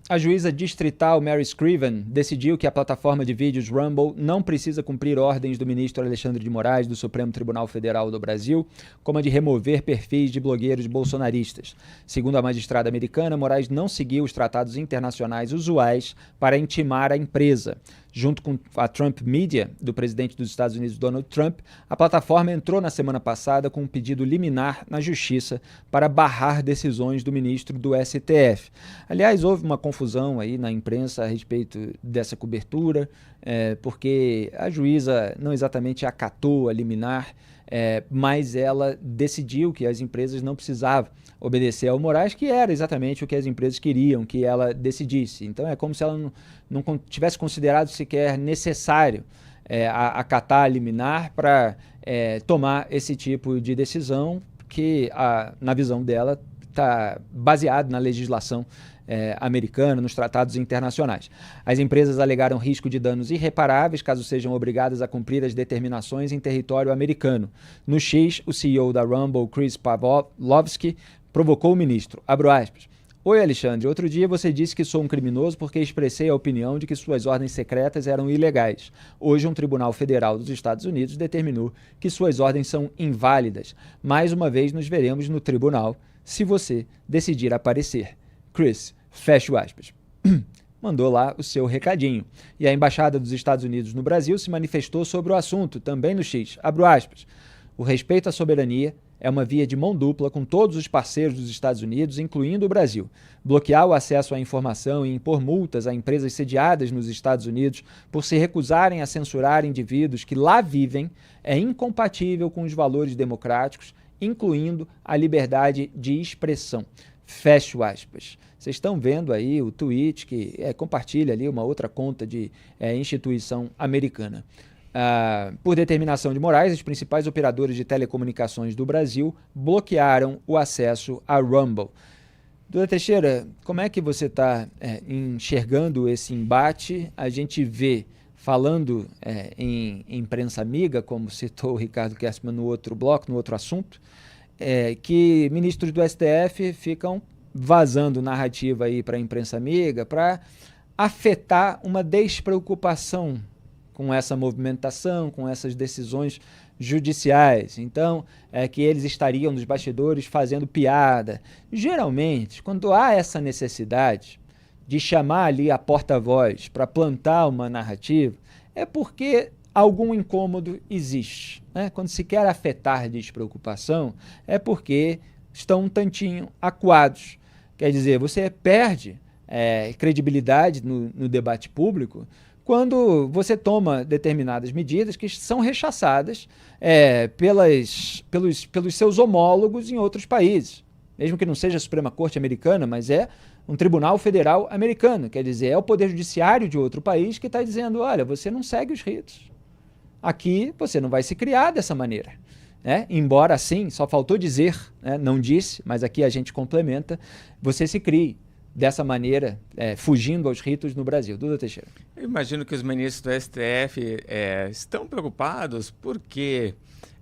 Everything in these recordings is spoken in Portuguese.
A juíza distrital Mary Scriven decidiu que a plataforma de vídeos Rumble não precisa cumprir ordens do ministro Alexandre de Moraes do Supremo Tribunal Federal do Brasil, como a de remover perfis de blogueiros bolsonaristas. Segundo a magistrada americana, Moraes não seguiu os tratados internacionais usuais para intimar a empresa. Junto com a Trump Media, do presidente dos Estados Unidos Donald Trump, a plataforma entrou na semana passada com um pedido liminar na Justiça para barrar decisões do ministro do STF. Aliás, houve uma confusão aí na imprensa a respeito dessa cobertura, porque a juíza não exatamente acatou a liminar, mas ela decidiu que as empresas não precisavam obedecer ao Moraes, que era exatamente o que as empresas queriam que ela decidisse. Então é como se ela não tivesse considerado sequer necessário acatar a liminar para tomar esse tipo de decisão que, na visão dela, está baseado na legislação americana, nos tratados internacionais. As empresas alegaram risco de danos irreparáveis caso sejam obrigadas a cumprir as determinações em território americano. No X, o CEO da Rumble, Chris Pavlovski, provocou o ministro. Abro aspas. Oi, Alexandre. Outro dia você disse que sou um criminoso porque expressei a opinião de que suas ordens secretas eram ilegais. Hoje, um tribunal federal dos Estados Unidos determinou que suas ordens são inválidas. Mais uma vez, nos veremos no tribunal se você decidir aparecer. Chris, fecho aspas. Mandou lá o seu recadinho. E a Embaixada dos Estados Unidos no Brasil se manifestou sobre o assunto, também no X. Abro aspas. O respeito à soberania é uma via de mão dupla com todos os parceiros dos Estados Unidos, incluindo o Brasil. Bloquear o acesso à informação e impor multas a empresas sediadas nos Estados Unidos por se recusarem a censurar indivíduos que lá vivem é incompatível com os valores democráticos, incluindo a liberdade de expressão. Fecho aspas. Vocês estão vendo aí o tweet que compartilha ali uma outra conta de instituição americana. Por determinação de Moraes, os principais operadores de telecomunicações do Brasil bloquearam o acesso à Rumble. Doutor Teixeira, como é que você está enxergando esse embate? A gente vê, falando em imprensa amiga, como citou o Ricardo Kerstmann no outro bloco, no outro assunto, que ministros do STF ficam vazando narrativa aí para a imprensa amiga para afetar uma despreocupação com essa movimentação, com essas decisões judiciais. Então, que eles estariam nos bastidores fazendo piada. Geralmente, quando há essa necessidade de chamar ali a porta-voz para plantar uma narrativa, é porque algum incômodo existe, né? Quando se quer afetar despreocupação, é porque estão um tantinho acuados. Quer dizer, você perde credibilidade no debate público quando você toma determinadas medidas que são rechaçadas pelos seus homólogos em outros países. Mesmo que não seja a Suprema Corte americana, mas é um tribunal federal americano. Quer dizer, é o poder judiciário de outro país que está dizendo, olha, você não segue os ritos. Aqui você não vai se criar dessa maneira. Embora assim, só faltou dizer, não disse, mas aqui a gente complementa, você se crie dessa maneira, fugindo aos ritos no Brasil. Duda Teixeira. Eu imagino que os ministros do STF estão preocupados porque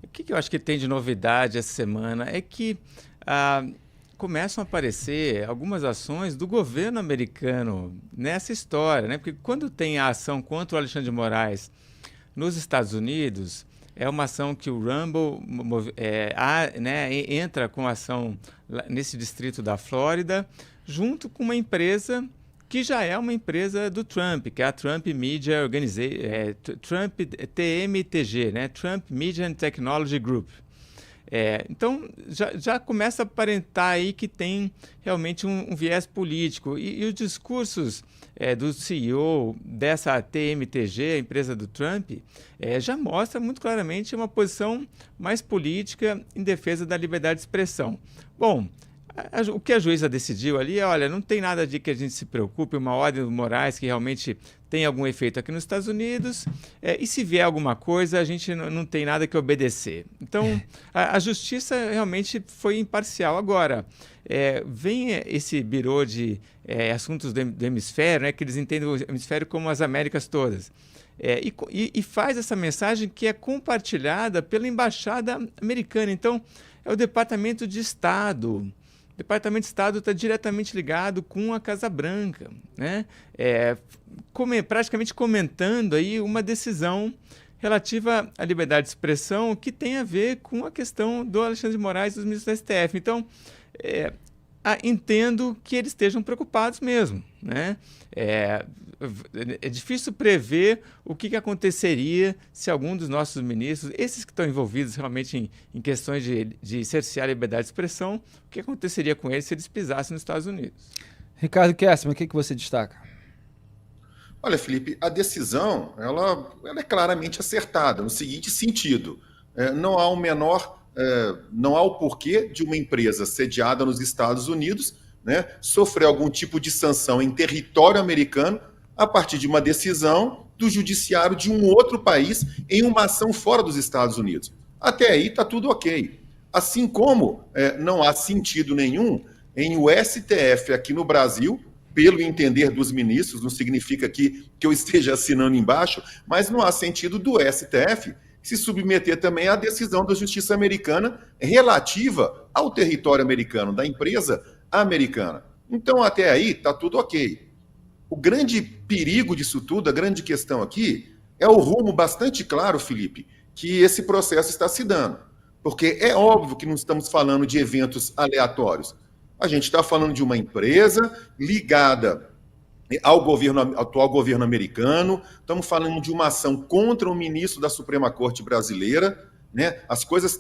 o que eu acho que tem de novidade essa semana é que começam a aparecer algumas ações do governo americano nessa história, né? Porque quando tem a ação contra o Alexandre de Moraes nos Estados Unidos, é uma ação que o Rumble entra com ação nesse distrito da Flórida, junto com uma empresa que já é uma empresa do Trump, que é a Trump Media Organization, Trump TMTG, né? Trump Media and Technology Group. Então, já começa a aparentar aí que tem realmente um viés político. E os discursos do CEO dessa TMTG, a empresa do Trump, já mostra muito claramente uma posição mais política em defesa da liberdade de expressão. Bom, o que a juíza decidiu ali olha, não tem nada de que a gente se preocupe, uma ordem do Moraes que realmente tem algum efeito aqui nos Estados Unidos, e se vier alguma coisa, a gente não tem nada que obedecer. Então, a justiça realmente foi imparcial. Agora, vem esse birô de assuntos do hemisfério, né, que eles entendem o hemisfério como as Américas todas, e faz essa mensagem que é compartilhada pela Embaixada Americana. Então, é o Departamento de Estado O Departamento de Estado está diretamente ligado com a Casa Branca, né? Praticamente comentando aí uma decisão relativa à liberdade de expressão que tem a ver com a questão do Alexandre de Moraes e dos ministros da STF. Então, entendo que eles estejam preocupados mesmo, né? É difícil prever o que aconteceria se algum dos nossos ministros, esses que estão envolvidos realmente em questões de cercear a liberdade de expressão, o que aconteceria com eles se eles pisassem nos Estados Unidos. Ricardo Kerstmann, o que você destaca? Olha, Felipe, a decisão ela é claramente acertada, no seguinte sentido. Não há o porquê de uma empresa sediada nos Estados Unidos, né, sofrer algum tipo de sanção em território americano a partir de uma decisão do judiciário de um outro país em uma ação fora dos Estados Unidos. Até aí está tudo ok. Assim como não há sentido nenhum em o STF aqui no Brasil, pelo entender dos ministros, não significa que eu esteja assinando embaixo, mas não há sentido do STF se submeter também à decisão da justiça americana relativa ao território americano, da empresa americana. Então, até aí, está tudo ok. O grande perigo disso tudo, a grande questão aqui, é o rumo bastante claro, Felipe, que esse processo está se dando. Porque é óbvio que não estamos falando de eventos aleatórios. A gente está falando de uma empresa ligada ao atual governo americano, estamos falando de uma ação contra o ministro da Suprema Corte brasileira, né? As coisas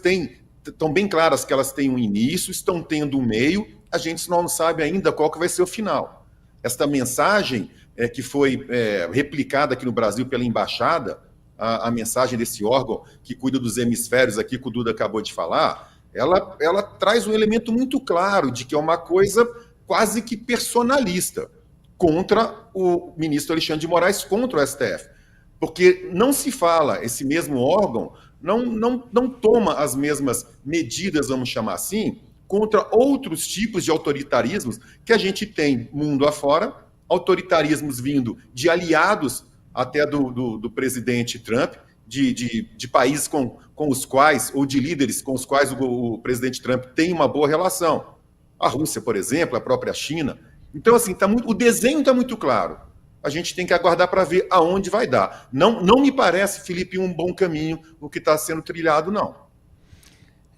estão bem claras que elas têm um início, estão tendo um meio, a gente não sabe ainda qual que vai ser o final. Esta mensagem que foi replicada aqui no Brasil pela embaixada, a mensagem desse órgão que cuida dos hemisférios aqui, que o Duda acabou de falar, ela traz um elemento muito claro de que é uma coisa quase que personalista contra o ministro Alexandre de Moraes, contra o STF. Porque não se fala, esse mesmo órgão não toma as mesmas medidas, vamos chamar assim, contra outros tipos de autoritarismos que a gente tem mundo afora, autoritarismos vindo de aliados até do presidente Trump, de países com os quais, ou de líderes com os quais o presidente Trump tem uma boa relação. A Rússia, por exemplo, a própria China. Então, assim, o desenho está muito claro. A gente tem que aguardar para ver aonde vai dar. Não me parece, Felipe, um bom caminho o que está sendo trilhado, não.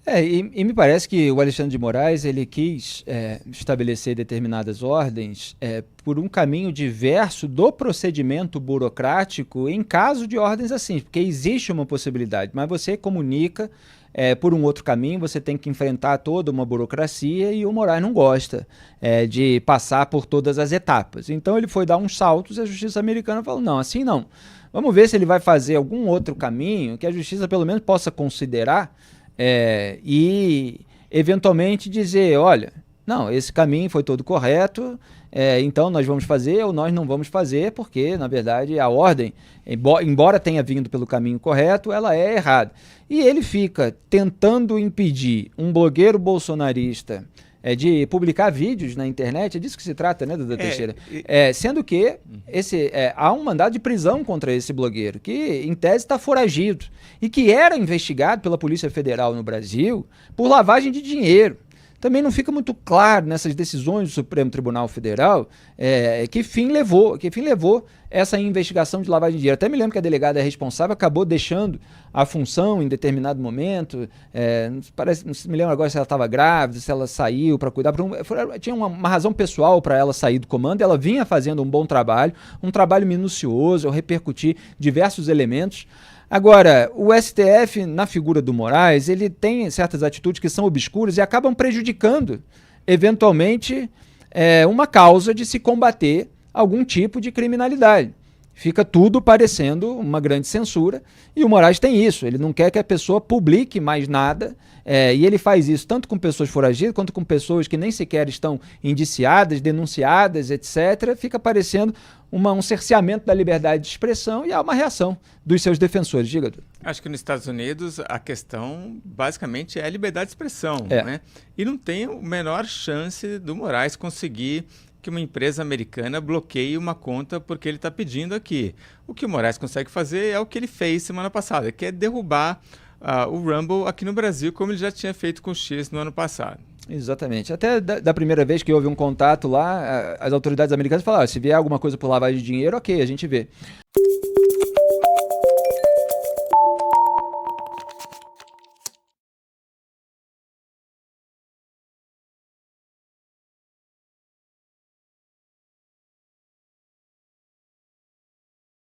E me parece que o Alexandre de Moraes ele quis estabelecer determinadas ordens por um caminho diverso do procedimento burocrático em caso de ordens assim, porque existe uma possibilidade, mas você comunica por um outro caminho, você tem que enfrentar toda uma burocracia e o Moraes não gosta de passar por todas as etapas. Então ele foi dar uns saltos e a justiça americana falou, não, assim não. Vamos ver se ele vai fazer algum outro caminho que a justiça pelo menos possa considerar e eventualmente dizer, olha, não, esse caminho foi todo correto, então nós vamos fazer ou nós não vamos fazer, porque, na verdade, a ordem, embora tenha vindo pelo caminho correto, ela é errada. E ele fica tentando impedir um blogueiro bolsonarista de publicar vídeos na internet, é disso que se trata, né, Duda Teixeira? Sendo que há um mandado de prisão contra esse blogueiro, que em tese está foragido, e que era investigado pela Polícia Federal no Brasil por lavagem de dinheiro. Também não fica muito claro nessas decisões do Supremo Tribunal Federal que fim levou essa investigação de lavagem de dinheiro. Até me lembro que a delegada responsável acabou deixando a função em determinado momento, não me lembro agora se ela estava grávida, se ela saiu para cuidar, tinha uma razão pessoal para ela sair do comando, ela vinha fazendo um bom trabalho, um trabalho minucioso, ao repercutir diversos elementos. Agora, o STF, na figura do Moraes, ele tem certas atitudes que são obscuras e acabam prejudicando, eventualmente, uma causa de se combater algum tipo de criminalidade. Fica tudo parecendo uma grande censura e o Moraes tem isso, ele não quer que a pessoa publique mais nada e ele faz isso tanto com pessoas foragidas quanto com pessoas que nem sequer estão indiciadas, denunciadas, etc. Fica parecendo um cerceamento da liberdade de expressão e há uma reação dos seus defensores. Diga, Dudu. Acho que nos Estados Unidos a questão basicamente é a liberdade de expressão, né? E não tem a menor chance do Moraes conseguir que uma empresa americana bloqueie uma conta porque ele está pedindo aqui. O que o Moraes consegue fazer é o que ele fez semana passada, que é derrubar o Rumble aqui no Brasil, como ele já tinha feito com o X no ano passado. Exatamente. Até da primeira vez que houve um contato lá, as autoridades americanas falaram, se vier alguma coisa por lavagem de dinheiro, ok, a gente vê.